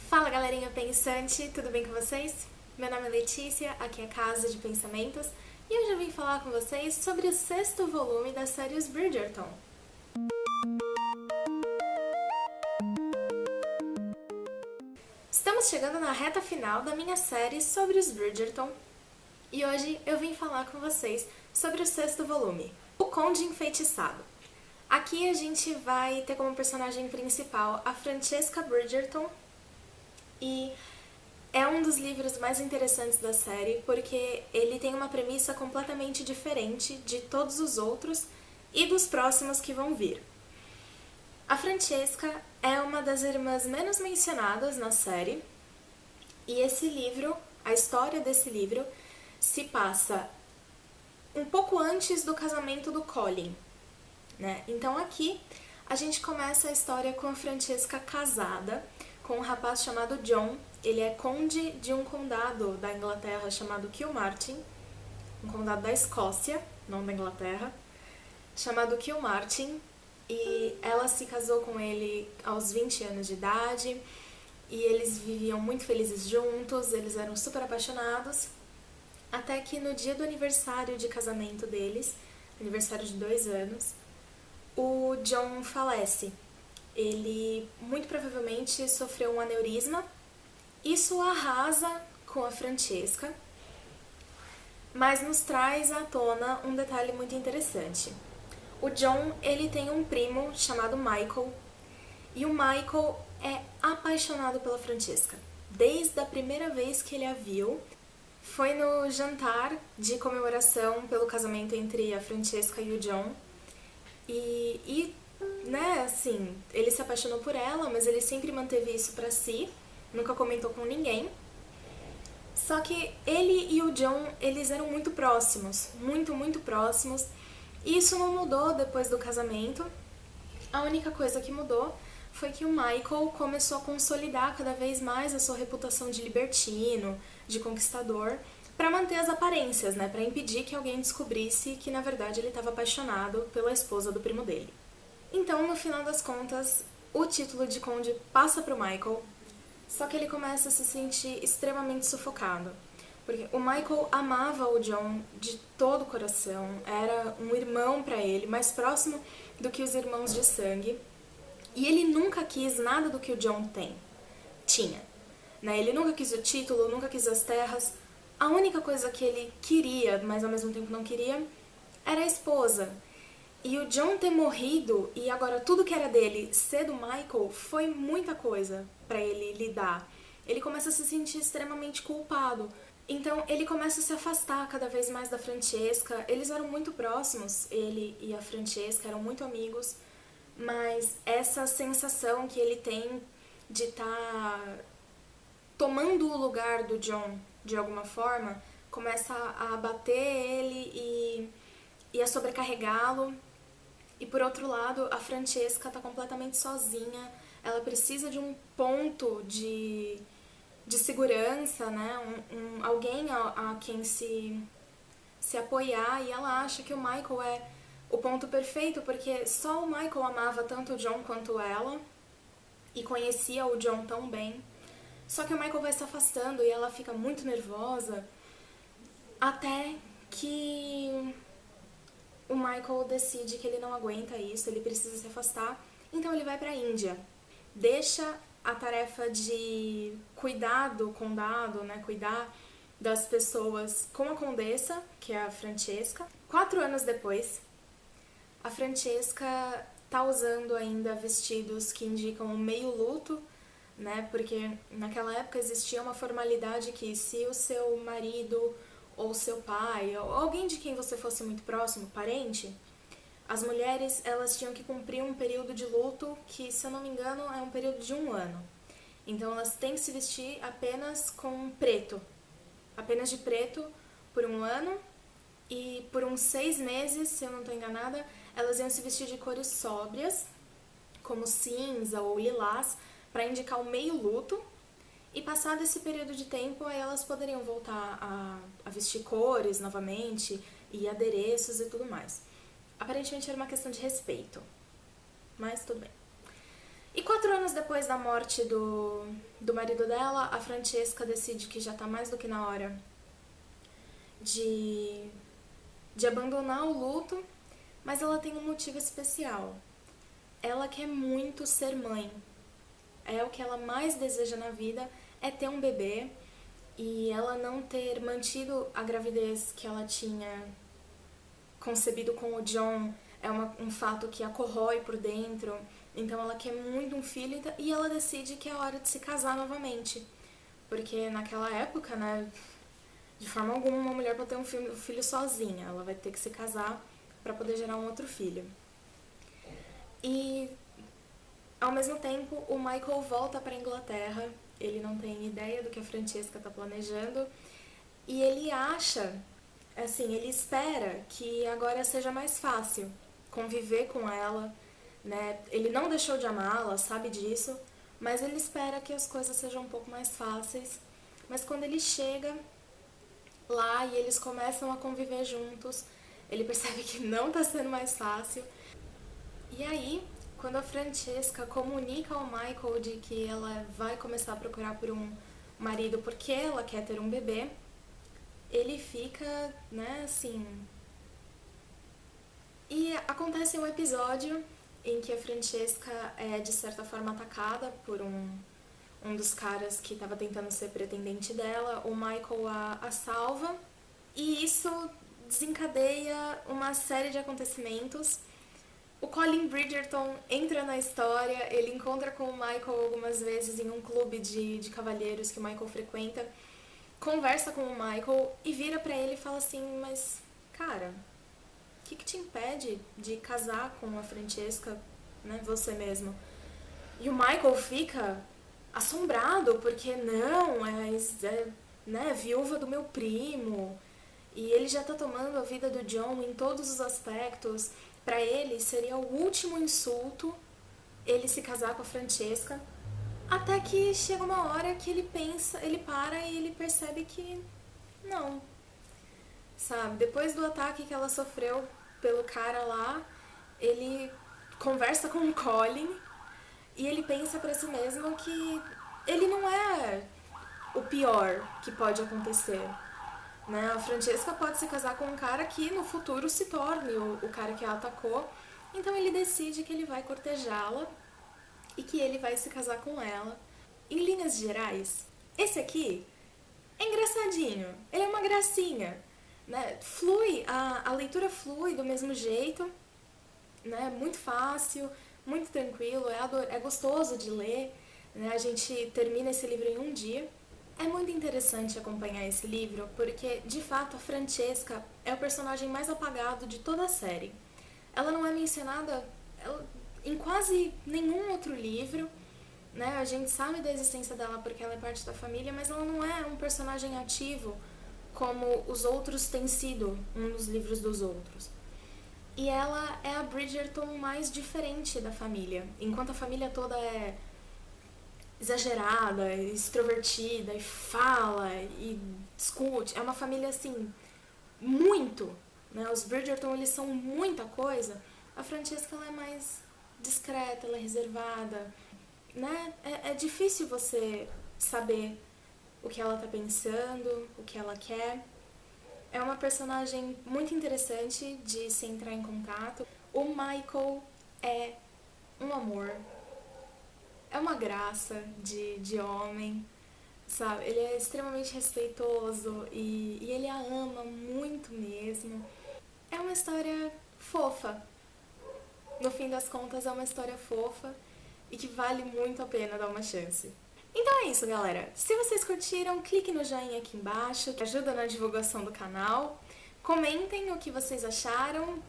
Fala galerinha pensante, tudo bem com vocês? Meu nome é Letícia, aqui é Casa de Pensamentos e hoje eu vim falar com vocês sobre o 6º volume da série Os Bridgerton. Estamos chegando na reta final da minha série sobre os Bridgerton e hoje eu vim falar com vocês sobre o 6º volume, O Conde Enfeitiçado. Aqui a gente vai ter como personagem principal a Francesca Bridgerton e é um dos livros mais interessantes da série porque ele tem uma premissa completamente diferente de todos os outros e dos próximos que vão vir. A Francesca é uma das irmãs menos mencionadas na série e esse livro, a história desse livro, se passa um pouco antes do casamento do Colin, né? Então aqui a gente começa a história com a Francesca casada com um rapaz chamado John. Ele é conde de um condado da Inglaterra chamado Kilmartin, um condado da Escócia, não da Inglaterra, chamado Kilmartin, e ela se casou com ele aos 20 anos de idade, e eles viviam muito felizes juntos, eles eram super apaixonados, até que no dia do aniversário de casamento deles, aniversário de 2 anos, o John falece. Ele muito provavelmente sofreu um aneurisma. Isso arrasa com a Francesca, mas nos traz à tona um detalhe muito interessante. O John, ele tem um primo chamado Michael, e o Michael é apaixonado pela Francesca. Desde a primeira vez que ele a viu, foi no jantar de comemoração pelo casamento entre a Francesca e o John, né, assim, ele se apaixonou por ela, mas ele sempre manteve isso pra si, nunca comentou com ninguém. Só que ele e o John, eles eram muito próximos, muito próximos, e isso não mudou depois do casamento. A única coisa que mudou foi que o Michael começou a consolidar cada vez mais a sua reputação de libertino, de conquistador, pra manter as aparências, né, pra impedir que alguém descobrisse que na verdade ele estava apaixonado pela esposa do primo dele. Então, no final das contas, o título de conde passa pro Michael, só que ele começa a se sentir extremamente sufocado. Porque o Michael amava o John de todo o coração, era um irmão pra ele, mais próximo do que os irmãos de sangue. E ele nunca quis nada do que o John tinha. Né? Ele nunca quis o título, nunca quis as terras. A única coisa que ele queria, mas ao mesmo tempo não queria, era a esposa. E o John ter morrido e agora tudo que era dele ser do Michael foi muita coisa pra ele lidar. Ele começa a se sentir extremamente culpado. Então ele começa a se afastar cada vez mais da Francesca. Eles eram muito próximos, ele e a Francesca eram muito amigos, mas essa sensação que ele tem de estar tomando o lugar do John de alguma forma começa a abater ele e a sobrecarregá-lo. E por outro lado, a Francesca tá completamente sozinha, ela precisa de um ponto de segurança, né? Alguém a quem se apoiar, e ela acha que o Michael é o ponto perfeito, porque só o Michael amava tanto o John quanto ela, e conhecia o John tão bem. Só que o Michael vai se afastando e ela fica muito nervosa, até que o Michael decide que ele não aguenta isso, ele precisa se afastar, então ele vai pra Índia. Deixa a tarefa de cuidar do condado, né, cuidar das pessoas com a condessa, que é a Francesca. 4 anos depois, a Francesca tá usando ainda vestidos que indicam um meio luto, né, porque naquela época existia uma formalidade que se o seu marido ou seu pai, ou alguém de quem você fosse muito próximo, parente, as mulheres, elas tinham que cumprir um período de luto que, se eu não me engano, é um período de 1 ano. Então elas têm que se vestir apenas com preto, apenas de preto por 1 ano, e por uns 6 meses, se eu não estou enganada, elas iam se vestir de cores sóbrias, como cinza ou lilás, para indicar o meio luto. E passado esse período de tempo, aí elas poderiam voltar a vestir cores novamente, e adereços e tudo mais. Aparentemente era uma questão de respeito, mas tudo bem. E 4 anos depois da morte do marido dela, a Francesca decide que já tá mais do que na hora de abandonar o luto, mas ela tem um motivo especial. Ela quer muito ser mãe. É o que ela mais deseja na vida, é ter um bebê. E ela não ter mantido a gravidez que ela tinha concebido com o John é um fato que a corrói por dentro. Então ela quer muito um filho e ela decide que é hora de se casar novamente. Porque naquela época, né, de forma alguma uma mulher pode ter um filho sozinha. Ela vai ter que se casar para poder gerar um outro filho. E ao mesmo tempo, o Michael volta para a Inglaterra. Ele não tem ideia do que a Francesca está planejando. E ele acha, assim, ele espera que agora seja mais fácil conviver com ela, né? Ele não deixou de amá-la, sabe disso, mas ele espera que as coisas sejam um pouco mais fáceis. Mas quando ele chega lá e eles começam a conviver juntos, ele percebe que não está sendo mais fácil. E aí, quando a Francesca comunica ao Michael de que ela vai começar a procurar por um marido porque ela quer ter um bebê, ele fica, né, assim... E acontece um episódio em que a Francesca é, de certa forma, atacada por um dos caras que estava tentando ser pretendente dela. O Michael a salva e isso desencadeia uma série de acontecimentos. O Colin Bridgerton entra na história, ele encontra com o Michael algumas vezes em um clube de cavalheiros que o Michael frequenta, conversa com o Michael e vira pra ele e fala assim, mas, cara, o que te impede de casar com a Francesca, né, você mesmo? E o Michael fica assombrado, porque não, né, viúva do meu primo, e ele já tá tomando a vida do John em todos os aspectos. Pra ele seria o último insulto ele se casar com a Francesca, até que chega uma hora que ele pensa, ele para e ele percebe que não, sabe? Depois do ataque que ela sofreu pelo cara lá, ele conversa com o Colin e ele pensa pra si mesmo que ele não é o pior que pode acontecer. Né? A Francesca pode se casar com um cara que no futuro se torne o cara que a atacou. Então ele decide que ele vai cortejá-la e que ele vai se casar com ela. Em linhas gerais, esse aqui é engraçadinho, ele é uma gracinha, né? Flui, a leitura flui do mesmo jeito, né? Muito fácil, muito tranquilo, é gostoso de ler, né? A gente termina esse livro em um dia. É muito interessante acompanhar esse livro porque, de fato, a Francesca é o personagem mais apagado de toda a série. Ela não é mencionada em quase nenhum outro livro, né? A gente sabe da existência dela porque ela é parte da família, mas ela não é um personagem ativo como os outros têm sido nos livros dos outros. E ela é a Bridgerton mais diferente da família. Enquanto a família toda é exagerada, extrovertida e fala e discute. É uma família assim, muito, né? Os Bridgerton, eles são muita coisa. A Francesca, ela é mais discreta, ela é reservada, né? É difícil você saber o que ela tá pensando, o que ela quer. É uma personagem muito interessante de se entrar em contato. O Michael é um amor. É uma graça de homem, sabe? Ele é extremamente respeitoso e ele a ama muito mesmo. É uma história fofa. No fim das contas, é uma história fofa e que vale muito a pena dar uma chance. Então é isso, galera. Se vocês curtiram, clique no joinha aqui embaixo, que ajuda na divulgação do canal. Comentem o que vocês acharam.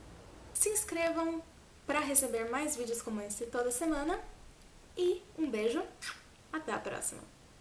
Se inscrevam para receber mais vídeos como esse toda semana. E um beijo, até a próxima!